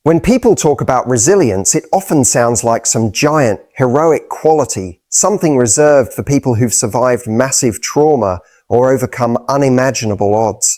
When people talk about resilience, it often sounds like some giant, heroic quality, something reserved for people who've survived massive trauma or overcome unimaginable odds.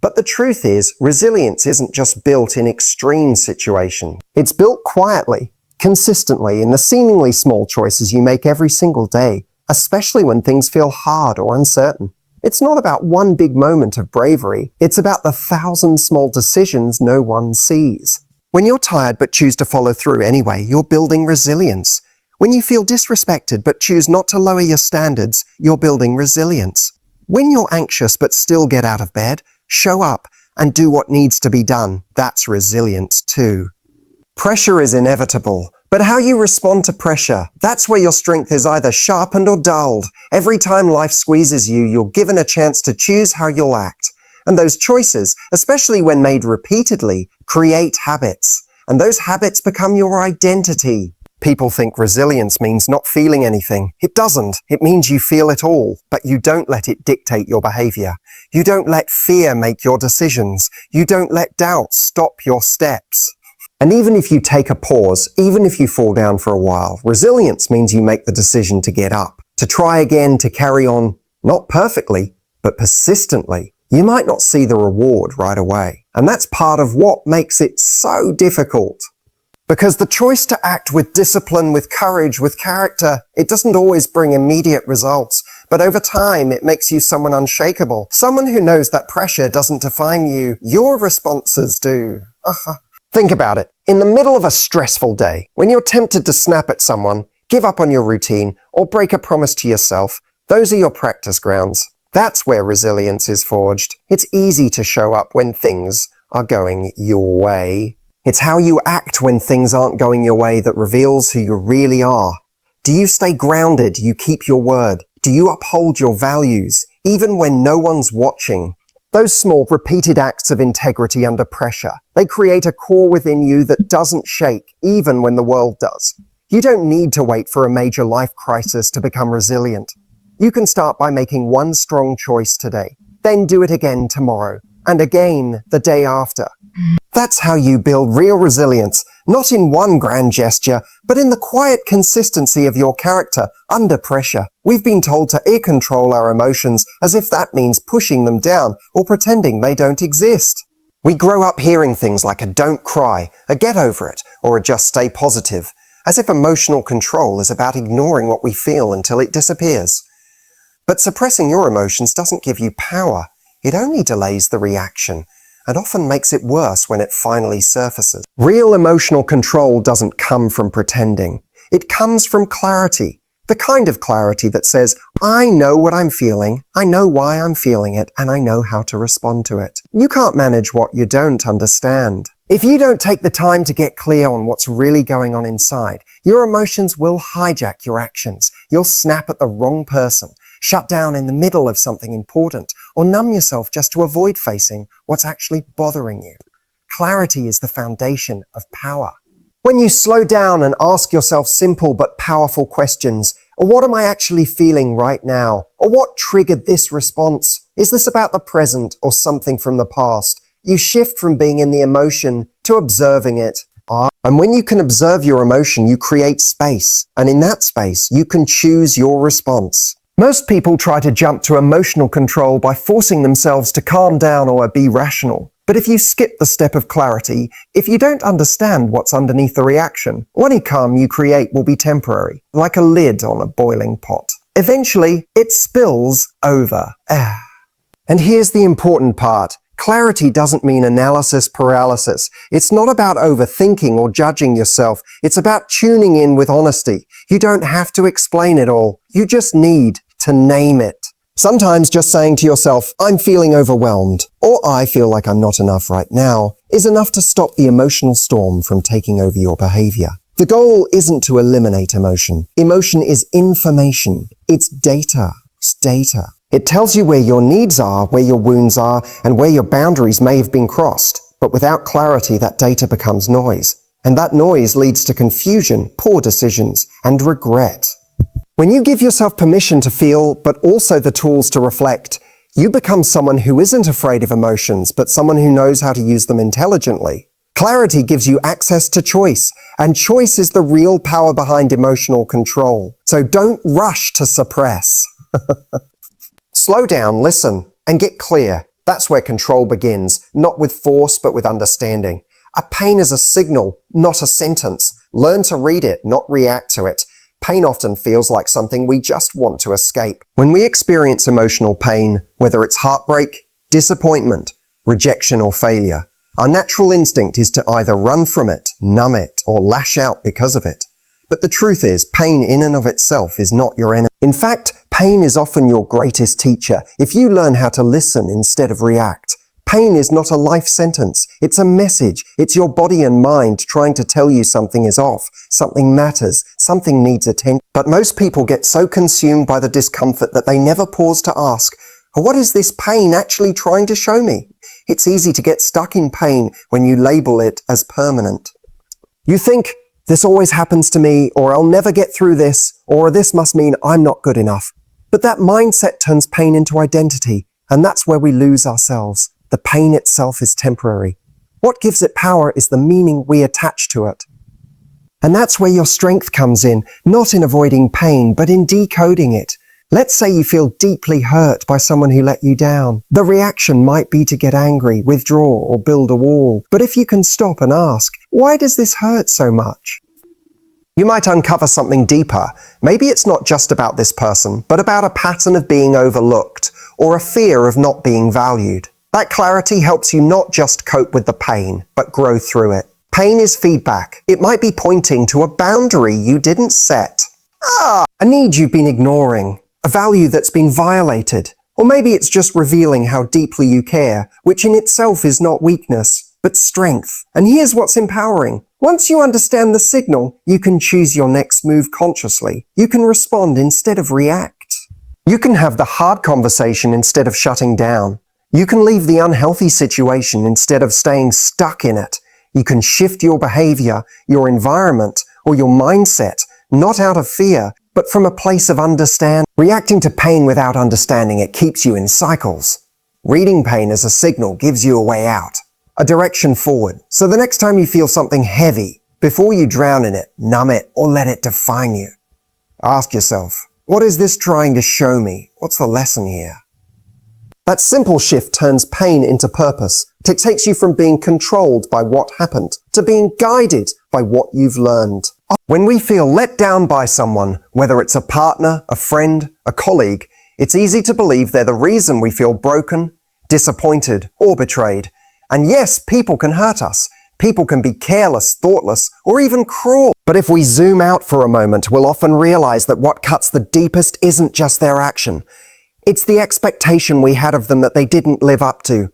But the truth is, resilience isn't just built in extreme situations. It's built quietly, consistently, in the seemingly small choices you make every single day, especially when things feel hard or uncertain. It's not about one big moment of bravery. It's about the 1,000 small decisions no one sees. When you're tired but choose to follow through anyway, you're building resilience. When you feel disrespected but choose not to lower your standards, you're building resilience. When you're anxious but still get out of bed, show up and do what needs to be done, that's resilience too. Pressure is inevitable, but how you respond to pressure, that's where your strength is either sharpened or dulled. Every time life squeezes you, you're given a chance to choose how you'll act. And those choices, especially when made repeatedly, create habits. And those habits become your identity. People think resilience means not feeling anything. It doesn't. It means you feel it all, but you don't let it dictate your behavior. You don't let fear make your decisions. You don't let doubt stop your steps. And even if you take a pause, even if you fall down for a while, resilience means you make the decision to get up, to try again, to carry on, not perfectly, but persistently. You might not see the reward right away. And that's part of what makes it so difficult. Because the choice to act with discipline, with courage, with character, it doesn't always bring immediate results. But over time, it makes you someone unshakable. Someone who knows that pressure doesn't define you. Your responses do. Think about it. In the middle of a stressful day, when you're tempted to snap at someone, give up on your routine, or break a promise to yourself, those are your practice grounds. That's where resilience is forged. It's easy to show up when things are going your way. It's how you act when things aren't going your way that reveals who you really are. Do you stay grounded? Do you keep your word? Do you uphold your values, even when no one's watching? Those small, repeated acts of integrity under pressure, they create a core within you that doesn't shake, even when the world does. You don't need to wait for a major life crisis to become resilient. You can start by making one strong choice today, then do it again tomorrow, and again the day after. That's how you build real resilience, not in one grand gesture, but in the quiet consistency of your character under pressure. We've been told to air control our emotions as if that means pushing them down or pretending they don't exist. We grow up hearing things like a don't cry, a get over it, or a just stay positive, as if emotional control is about ignoring what we feel until it disappears. But suppressing your emotions doesn't give you power. It only delays the reaction, and often makes it worse when it finally surfaces. Real emotional control doesn't come from pretending. It comes from clarity. The kind of clarity that says, I know what I'm feeling, I know why I'm feeling it, and I know how to respond to it. You can't manage what you don't understand. If you don't take the time to get clear on what's really going on inside, your emotions will hijack your actions. You'll snap at the wrong person, shut down in the middle of something important, or numb yourself just to avoid facing what's actually bothering you. Clarity is the foundation of power. When you slow down and ask yourself simple but powerful questions, or what am I actually feeling right now? Or what triggered this response? Is this about the present or something from the past? You shift from being in the emotion to observing it. And when you can observe your emotion, you create space. And in that space, you can choose your response. Most people try to jump to emotional control by forcing themselves to calm down or be rational. But if you skip the step of clarity, if you don't understand what's underneath the reaction, any calm you create will be temporary, like a lid on a boiling pot. Eventually, it spills over. And here's the important part. Clarity doesn't mean analysis paralysis. It's not about overthinking or judging yourself. It's about tuning in with honesty. You don't have to explain it all. You just need to name it. Sometimes just saying to yourself, I'm feeling overwhelmed, or I feel like I'm not enough right now, is enough to stop the emotional storm from taking over your behavior. The goal isn't to eliminate emotion. Emotion is information. It's data. It's data. It tells you where your needs are, where your wounds are, and where your boundaries may have been crossed. But without clarity, that data becomes noise. And that noise leads to confusion, poor decisions, and regret. When you give yourself permission to feel, but also the tools to reflect, you become someone who isn't afraid of emotions, but someone who knows how to use them intelligently. Clarity gives you access to choice, and choice is the real power behind emotional control. So don't rush to suppress. Slow down, listen, and get clear. That's where control begins, not with force, but with understanding. A pain is a signal, not a sentence. Learn to read it, not react to it. Pain often feels like something we just want to escape. When we experience emotional pain, whether it's heartbreak, disappointment, rejection, or failure, our natural instinct is to either run from it, numb it, or lash out because of it. But the truth is, pain in and of itself is not your enemy. In fact, pain is often your greatest teacher if you learn how to listen instead of react. Pain is not a life sentence. It's a message. It's your body and mind trying to tell you something is off, something matters, something needs attention. But most people get so consumed by the discomfort that they never pause to ask, what is this pain actually trying to show me? It's easy to get stuck in pain when you label it as permanent. You think, this always happens to me, or I'll never get through this, or this must mean I'm not good enough. But that mindset turns pain into identity, and that's where we lose ourselves. The pain itself is temporary. What gives it power is the meaning we attach to it. And that's where your strength comes in, not in avoiding pain, but in decoding it. Let's say you feel deeply hurt by someone who let you down. The reaction might be to get angry, withdraw, or build a wall. But if you can stop and ask, why does this hurt so much? You might uncover something deeper. Maybe it's not just about this person, but about a pattern of being overlooked, or a fear of not being valued. That clarity helps you not just cope with the pain, but grow through it. Pain is feedback. It might be pointing to a boundary you didn't set. A need you've been ignoring. A value that's been violated. Or maybe it's just revealing how deeply you care, which in itself is not weakness, but strength. And here's what's empowering. Once you understand the signal, you can choose your next move consciously. You can respond instead of react. You can have the hard conversation instead of shutting down. You can leave the unhealthy situation instead of staying stuck in it. You can shift your behavior, your environment, or your mindset, not out of fear, but from a place of understanding. Reacting to pain without understanding it keeps you in cycles. Reading pain as a signal gives you a way out, a direction forward. So the next time you feel something heavy, before you drown in it, numb it, or let it define you, ask yourself, what is this trying to show me? What's the lesson here? That simple shift turns pain into purpose. It takes you from being controlled by what happened to being guided by what you've learned. When we feel let down by someone, whether it's a partner, a friend, a colleague, it's easy to believe they're the reason we feel broken, disappointed, or betrayed. And yes, people can hurt us. People can be careless, thoughtless, or even cruel. But if we zoom out for a moment, we'll often realize that what cuts the deepest isn't just their action. It's the expectation we had of them that they didn't live up to.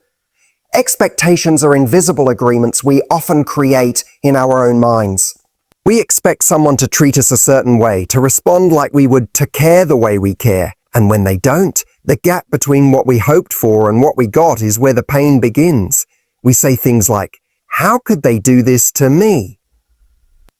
Expectations are invisible agreements we often create in our own minds. We expect someone to treat us a certain way, to respond like we would, to care the way we care. And when they don't, the gap between what we hoped for and what we got is where the pain begins. We say things like, how could they do this to me?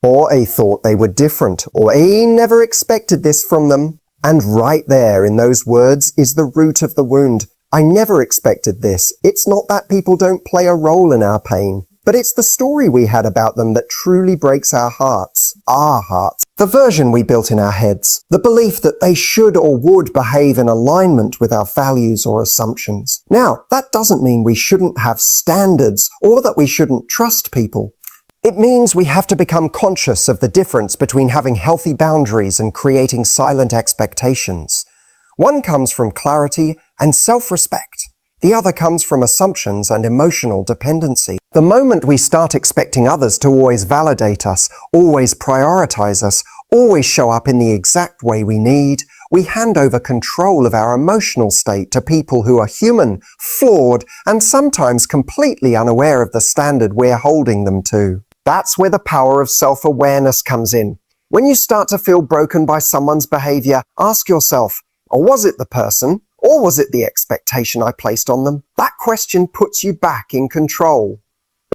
Or I thought they were different, or I never expected this from them. And right there in those words is the root of the wound. I never expected this. It's not that people don't play a role in our pain, but it's the story we had about them that truly breaks our hearts. The version we built in our heads. The belief that they should or would behave in alignment with our values or assumptions. Now, that doesn't mean we shouldn't have standards or that we shouldn't trust people. It means we have to become conscious of the difference between having healthy boundaries and creating silent expectations. One comes from clarity and self-respect. The other comes from assumptions and emotional dependency. The moment we start expecting others to always validate us, always prioritize us, always show up in the exact way we need, we hand over control of our emotional state to people who are human, flawed, and sometimes completely unaware of the standard we're holding them to. That's where the power of self-awareness comes in. When you start to feel broken by someone's behavior, ask yourself, was it the person, or was it the expectation I placed on them? That question puts you back in control.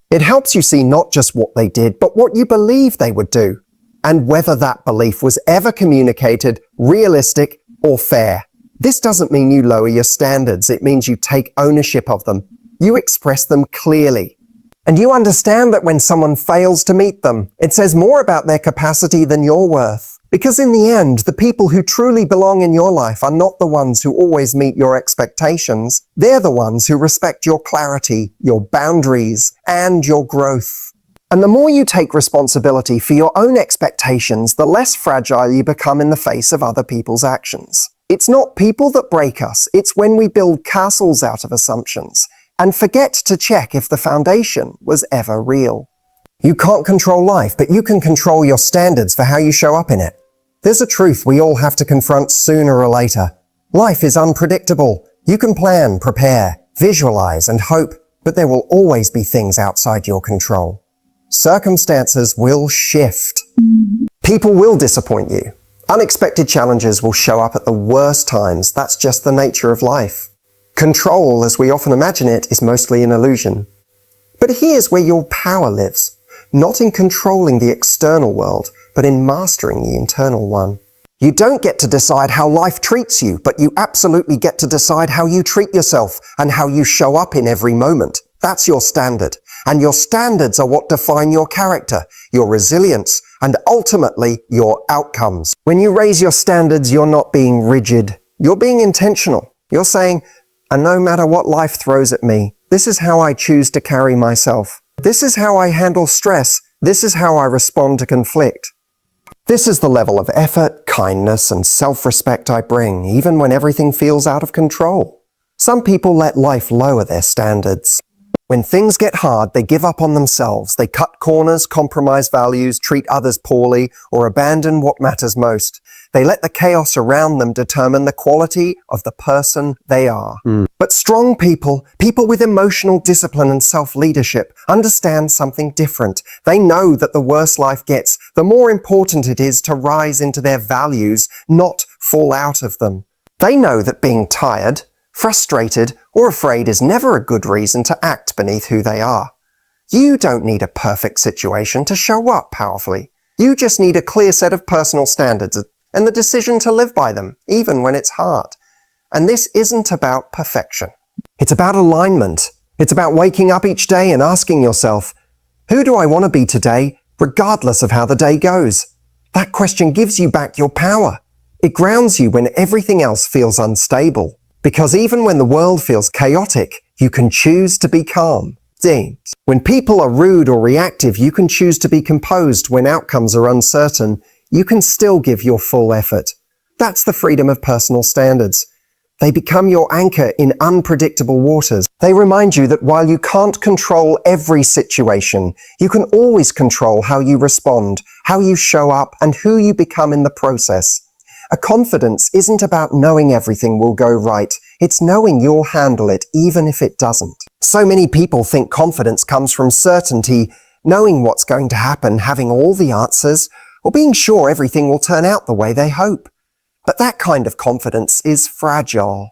It helps you see not just what they did, but what you believe they would do, and whether that belief was ever communicated, realistic, or fair. This doesn't mean you lower your standards. It means you take ownership of them. You express them clearly. And you understand that when someone fails to meet them, it says more about their capacity than your worth. Because in the end, the people who truly belong in your life are not the ones who always meet your expectations. They're the ones who respect your clarity, your boundaries, and your growth. And the more you take responsibility for your own expectations, the less fragile you become in the face of other people's actions. It's not people that break us, it's when we build castles out of assumptions and forget to check if the foundation was ever real. You can't control life, but you can control your standards for how you show up in it. There's a truth we all have to confront sooner or later. Life is unpredictable. You can plan, prepare, visualize, and hope, but there will always be things outside your control. Circumstances will shift. People will disappoint you. Unexpected challenges will show up at the worst times. That's just the nature of life. Control, as we often imagine it, is mostly an illusion. But here's where your power lives. Not in controlling the external world, but in mastering the internal one. You don't get to decide how life treats you, but you absolutely get to decide how you treat yourself and how you show up in every moment. That's your standard. And your standards are what define your character, your resilience, and ultimately your outcomes. When you raise your standards, you're not being rigid. You're being intentional. You're saying, and no matter what life throws at me, this is how I choose to carry myself. This is how I handle stress. This is how I respond to conflict. This is the level of effort, kindness, and self-respect I bring, even when everything feels out of control. Some people let life lower their standards. When things get hard, they give up on themselves. They cut corners, compromise values, treat others poorly, or abandon what matters most. They let the chaos around them determine the quality of the person they are. But strong people, people with emotional discipline and self-leadership, understand something different. They know that the worse life gets, the more important it is to rise into their values, not fall out of them. They know that being tired, frustrated, or afraid is never a good reason to act beneath who they are. You don't need a perfect situation to show up powerfully. You just need a clear set of personal standards and the decision to live by them, even when it's hard. And this isn't about perfection. It's about alignment. It's about waking up each day and asking yourself, who do I want to be today, regardless of how the day goes? That question gives you back your power. It grounds you when everything else feels unstable. Because even when the world feels chaotic, you can choose to be calm. When people are rude or reactive, you can choose to be composed. When outcomes are uncertain, you can still give your full effort. That's the freedom of personal standards. They become your anchor in unpredictable waters. They remind you that while you can't control every situation, you can always control how you respond, how you show up, and who you become in the process. A confidence isn't about knowing everything will go right. It's knowing you'll handle it even if it doesn't. So many people think confidence comes from certainty, knowing what's going to happen, having all the answers, or being sure everything will turn out the way they hope. But that kind of confidence is fragile.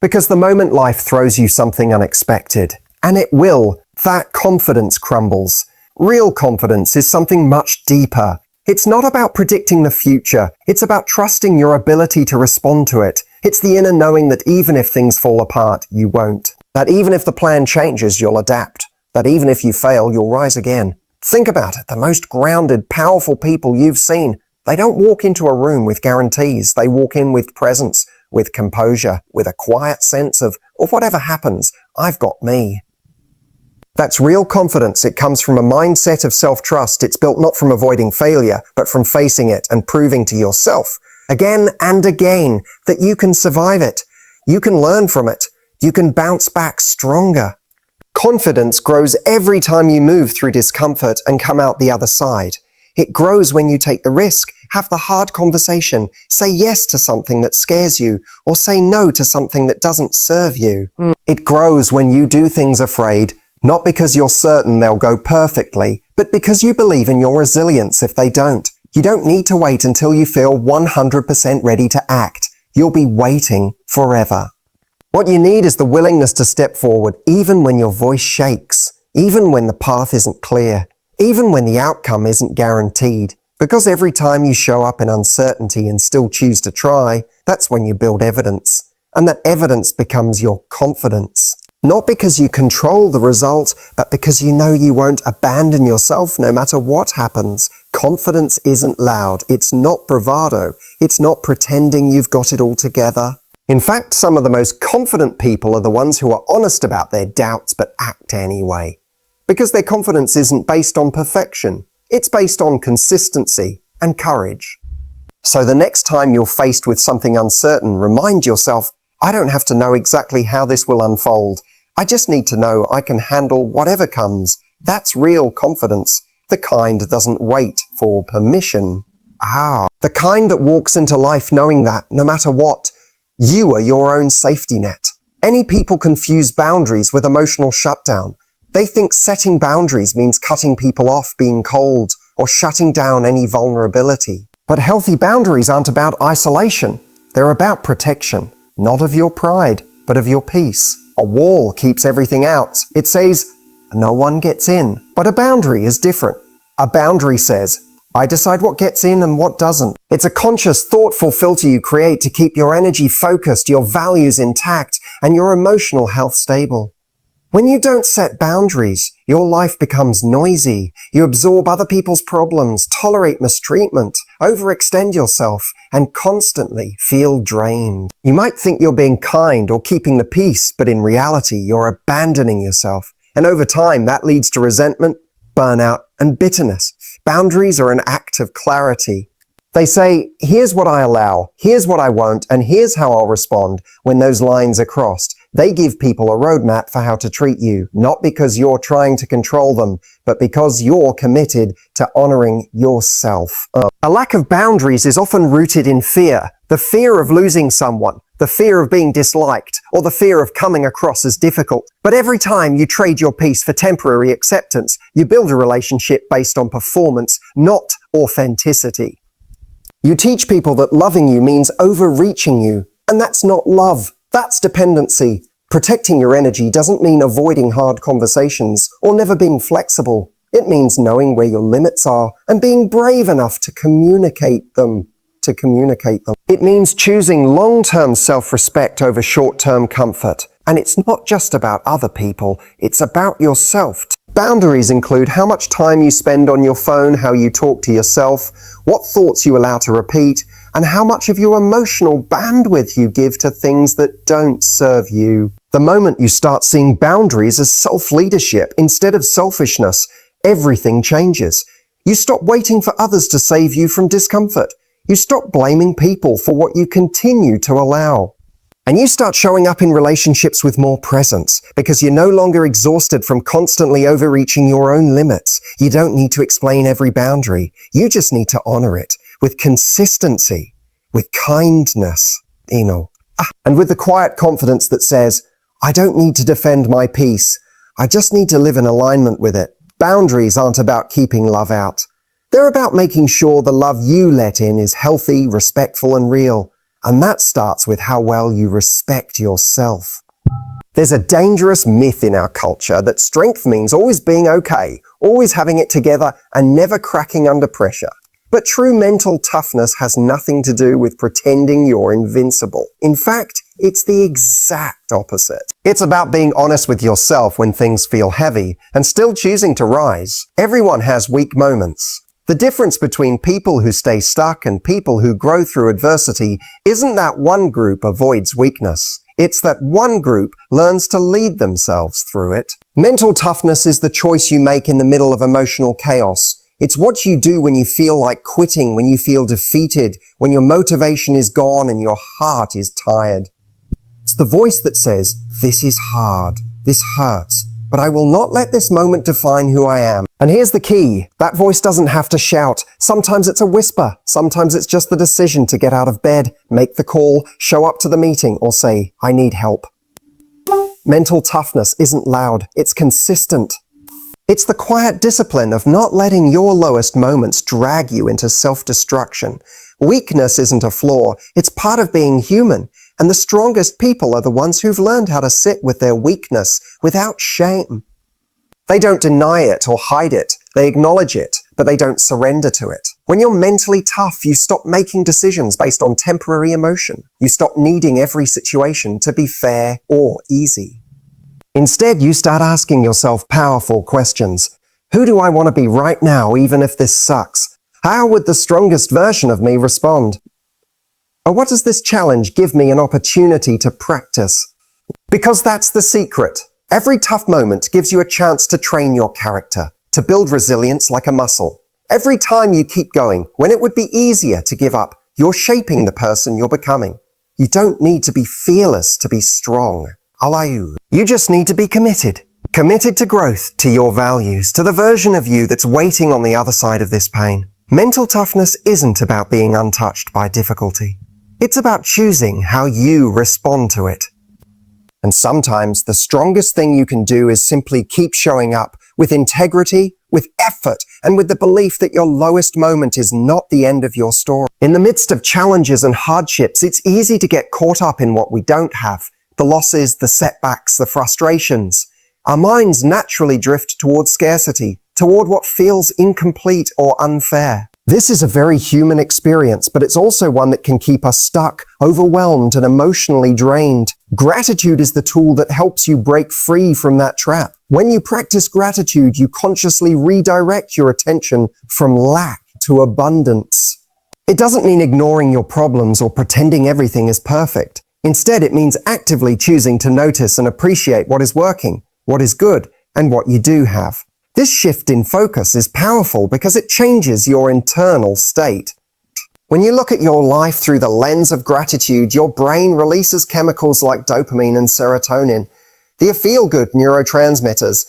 Because the moment life throws you something unexpected, and it will, that confidence crumbles. Real confidence is something much deeper. It's not about predicting the future. It's about trusting your ability to respond to it. It's the inner knowing that even if things fall apart, you won't. That even if the plan changes, you'll adapt. That even if you fail, you'll rise again. Think about it. The most grounded, powerful people you've seen, they don't walk into a room with guarantees. They walk in with presence, with composure, with a quiet sense of whatever happens, I've got me. That's real confidence. It comes from a mindset of self-trust. It's built not from avoiding failure, but from facing it and proving to yourself, again and again, that you can survive it. You can learn from it. You can bounce back stronger. Confidence grows every time you move through discomfort and come out the other side. It grows when you take the risk, have the hard conversation, say yes to something that scares you, or say no to something that doesn't serve you. It grows when you do things afraid, not because you're certain they'll go perfectly, but because you believe in your resilience if they don't. You don't need to wait until you feel 100% ready to act. You'll be waiting forever. What you need is the willingness to step forward even when your voice shakes, even when the path isn't clear, even when the outcome isn't guaranteed. Because every time you show up in uncertainty and still choose to try, that's when you build evidence. And that evidence becomes your confidence. Not because you control the result, but because you know you won't abandon yourself no matter what happens. Confidence isn't loud. It's not bravado. It's not pretending you've got it all together. In fact, some of the most confident people are the ones who are honest about their doubts but act anyway. Because their confidence isn't based on perfection. It's based on consistency and courage. So the next time you're faced with something uncertain, remind yourself, I don't have to know exactly how this will unfold. I just need to know I can handle whatever comes. That's real confidence. The kind that doesn't wait for permission. The kind that walks into life knowing that, no matter what, you are your own safety net. Any people confuse boundaries with emotional shutdown. They think setting boundaries means cutting people off, being cold, or shutting down any vulnerability. But healthy boundaries aren't about isolation. They're about protection, not of your pride, but of your peace. A wall keeps everything out. It says, no one gets in. But a boundary is different. A boundary says, I decide what gets in and what doesn't. It's a conscious, thoughtful filter you create to keep your energy focused, your values intact, and your emotional health stable. When you don't set boundaries, your life becomes noisy. You absorb other people's problems, tolerate mistreatment, overextend yourself, and constantly feel drained. You might think you're being kind or keeping the peace, but in reality, you're abandoning yourself. And over time, that leads to resentment, burnout, and bitterness. Boundaries are an act of clarity. They say, here's what I allow, here's what I won't, and here's how I'll respond when those lines are crossed. They give people a roadmap for how to treat you, not because you're trying to control them, but because you're committed to honoring yourself. A lack of boundaries is often rooted in fear. The fear of losing someone, the fear of being disliked, or the fear of coming across as difficult. But every time you trade your peace for temporary acceptance, you build a relationship based on performance, not authenticity. You teach people that loving you means overreaching you, and that's not love. That's dependency. Protecting your energy doesn't mean avoiding hard conversations or never being flexible. It means knowing where your limits are and being brave enough to communicate them. It means choosing long-term self-respect over short-term comfort. And it's not just about other people, it's about yourself. Boundaries include how much time you spend on your phone, how you talk to yourself, what thoughts you allow to repeat, and how much of your emotional bandwidth you give to things that don't serve you. The moment you start seeing boundaries as self-leadership instead of selfishness, everything changes. You stop waiting for others to save you from discomfort. You stop blaming people for what you continue to allow. And you start showing up in relationships with more presence because you're no longer exhausted from constantly overreaching your own limits. You don't need to explain every boundary. You just need to honor it with consistency, with kindness, and with the quiet confidence that says, I don't need to defend my peace. I just need to live in alignment with it. Boundaries aren't about keeping love out. They're about making sure the love you let in is healthy, respectful, and real. And that starts with how well you respect yourself. There's a dangerous myth in our culture that strength means always being okay, always having it together, and never cracking under pressure. But true mental toughness has nothing to do with pretending you're invincible. In fact, it's the exact opposite. It's about being honest with yourself when things feel heavy and still choosing to rise. Everyone has weak moments. The difference between people who stay stuck and people who grow through adversity isn't that one group avoids weakness. It's that one group learns to lead themselves through it. Mental toughness is the choice you make in the middle of emotional chaos. It's what you do when you feel like quitting, when you feel defeated, when your motivation is gone and your heart is tired. It's the voice that says, this is hard, this hurts, but I will not let this moment define who I am. And here's the key. That voice doesn't have to shout. Sometimes it's a whisper. Sometimes it's just the decision to get out of bed, make the call, show up to the meeting, or say, I need help. Mental toughness isn't loud. It's consistent. It's the quiet discipline of not letting your lowest moments drag you into self-destruction. Weakness isn't a flaw. It's part of being human. And the strongest people are the ones who've learned how to sit with their weakness without shame. They don't deny it or hide it. They acknowledge it, but they don't surrender to it. When you're mentally tough, you stop making decisions based on temporary emotion. You stop needing every situation to be fair or easy. Instead, you start asking yourself powerful questions. Who do I want to be right now, even if this sucks? How would the strongest version of me respond? Or what does this challenge give me an opportunity to practice? Because that's the secret. Every tough moment gives you a chance to train your character, to build resilience like a muscle. Every time you keep going, when it would be easier to give up, you're shaping the person you're becoming. You don't need to be fearless to be strong. Alayu. You just need to be committed. Committed to growth, to your values, to the version of you that's waiting on the other side of this pain. Mental toughness isn't about being untouched by difficulty. It's about choosing how you respond to it. And sometimes the strongest thing you can do is simply keep showing up with integrity, with effort, and with the belief that your lowest moment is not the end of your story. In the midst of challenges and hardships, it's easy to get caught up in what we don't have. The losses, the setbacks, the frustrations. Our minds naturally drift toward scarcity, toward what feels incomplete or unfair. This is a very human experience, but it's also one that can keep us stuck, overwhelmed, and emotionally drained. Gratitude is the tool that helps you break free from that trap. When you practice gratitude, you consciously redirect your attention from lack to abundance. It doesn't mean ignoring your problems or pretending everything is perfect. Instead, it means actively choosing to notice and appreciate what is working, what is good, and what you do have. This shift in focus is powerful because it changes your internal state. When you look at your life through the lens of gratitude, your brain releases chemicals like dopamine and serotonin. The feel-good neurotransmitters.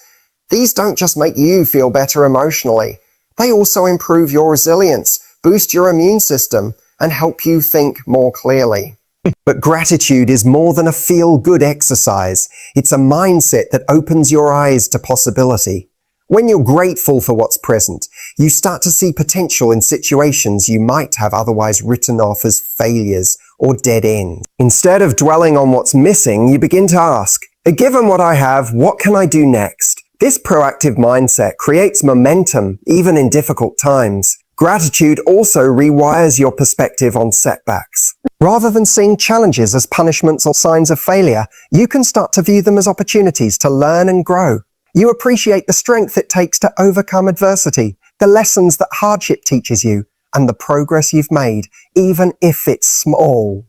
These don't just make you feel better emotionally. They also improve your resilience, boost your immune system, and help you think more clearly. But gratitude is more than a feel-good exercise. It's a mindset that opens your eyes to possibility. When you're grateful for what's present, you start to see potential in situations you might have otherwise written off as failures or dead ends. Instead of dwelling on what's missing, you begin to ask, given what I have, what can I do next? This proactive mindset creates momentum even in difficult times. Gratitude also rewires your perspective on setbacks. Rather than seeing challenges as punishments or signs of failure, you can start to view them as opportunities to learn and grow. You appreciate the strength it takes to overcome adversity, the lessons that hardship teaches you, and the progress you've made, even if it's small.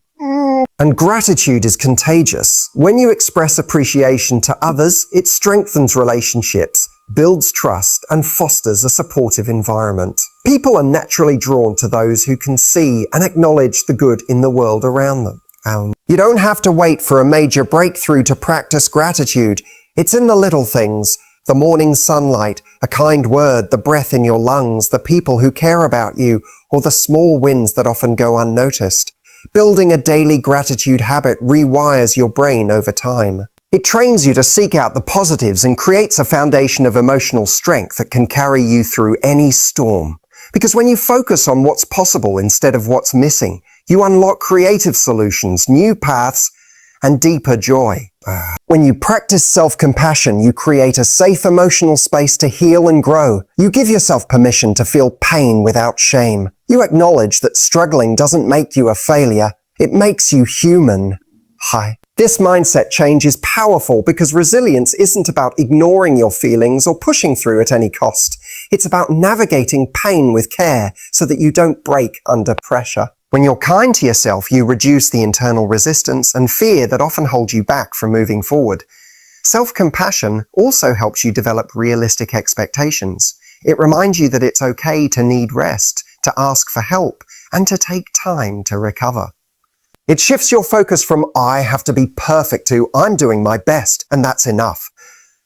And gratitude is contagious. When you express appreciation to others, it strengthens relationships, builds trust, and fosters a supportive environment. People are naturally drawn to those who can see and acknowledge the good in the world around them. You don't have to wait for a major breakthrough to practice gratitude. It's in the little things, the morning sunlight, a kind word, the breath in your lungs, the people who care about you, or the small wins that often go unnoticed. Building a daily gratitude habit rewires your brain over time. It trains you to seek out the positives and creates a foundation of emotional strength that can carry you through any storm. Because when you focus on what's possible instead of what's missing, you unlock creative solutions, new paths, and deeper joy. When you practice self-compassion, you create a safe emotional space to heal and grow. You give yourself permission to feel pain without shame. You acknowledge that struggling doesn't make you a failure. It makes you human. This mindset change is powerful because resilience isn't about ignoring your feelings or pushing through at any cost. It's about navigating pain with care so that you don't break under pressure. When you're kind to yourself, you reduce the internal resistance and fear that often hold you back from moving forward. Self-compassion also helps you develop realistic expectations. It reminds you that it's okay to need rest, to ask for help, and to take time to recover. It shifts your focus from I have to be perfect to I'm doing my best and that's enough.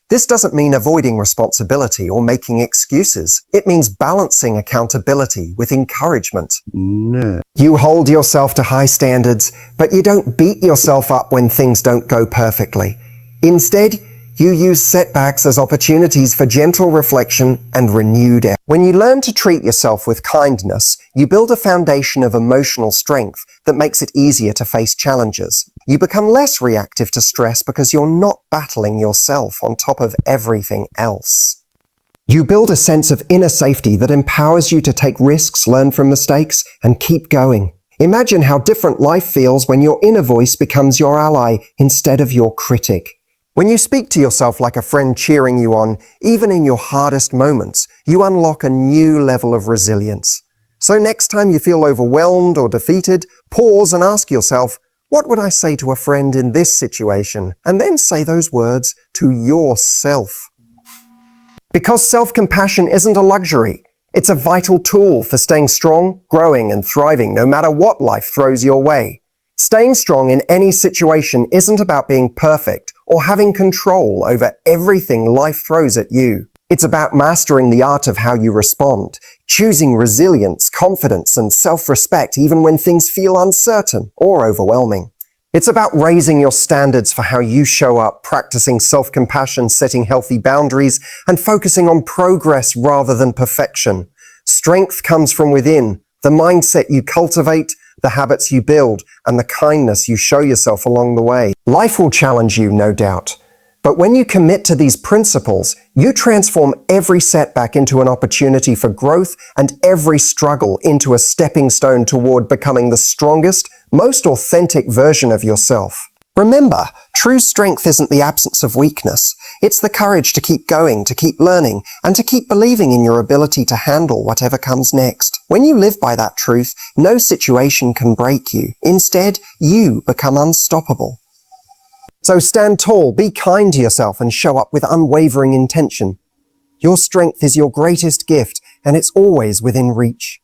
This doesn't mean avoiding responsibility or making excuses. It means balancing accountability with encouragement. No. You hold yourself to high standards, but you don't beat yourself up when things don't go perfectly. Instead, you use setbacks as opportunities for gentle reflection and renewed effort. When you learn to treat yourself with kindness, you build a foundation of emotional strength that makes it easier to face challenges. You become less reactive to stress because you're not battling yourself on top of everything else. You build a sense of inner safety that empowers you to take risks, learn from mistakes, and keep going. Imagine how different life feels when your inner voice becomes your ally instead of your critic. When you speak to yourself like a friend cheering you on, even in your hardest moments, you unlock a new level of resilience. So next time you feel overwhelmed or defeated, pause and ask yourself, what would I say to a friend in this situation? And then say those words to yourself. Because self-compassion isn't a luxury. It's a vital tool for staying strong, growing, and thriving no matter what life throws your way. Staying strong in any situation isn't about being perfect or having control over everything life throws at you. It's about mastering the art of how you respond, choosing resilience, confidence, and self-respect even when things feel uncertain or overwhelming. It's about raising your standards for how you show up, practicing self-compassion, setting healthy boundaries, and focusing on progress rather than perfection. Strength comes from within, the mindset you cultivate, the habits you build, and the kindness you show yourself along the way. Life will challenge you, no doubt. But when you commit to these principles, you transform every setback into an opportunity for growth and every struggle into a stepping stone toward becoming the strongest, most authentic version of yourself. Remember, true strength isn't the absence of weakness. It's the courage to keep going, to keep learning, and to keep believing in your ability to handle whatever comes next. When you live by that truth, no situation can break you. Instead, you become unstoppable. So stand tall, be kind to yourself, and show up with unwavering intention. Your strength is your greatest gift, and it's always within reach.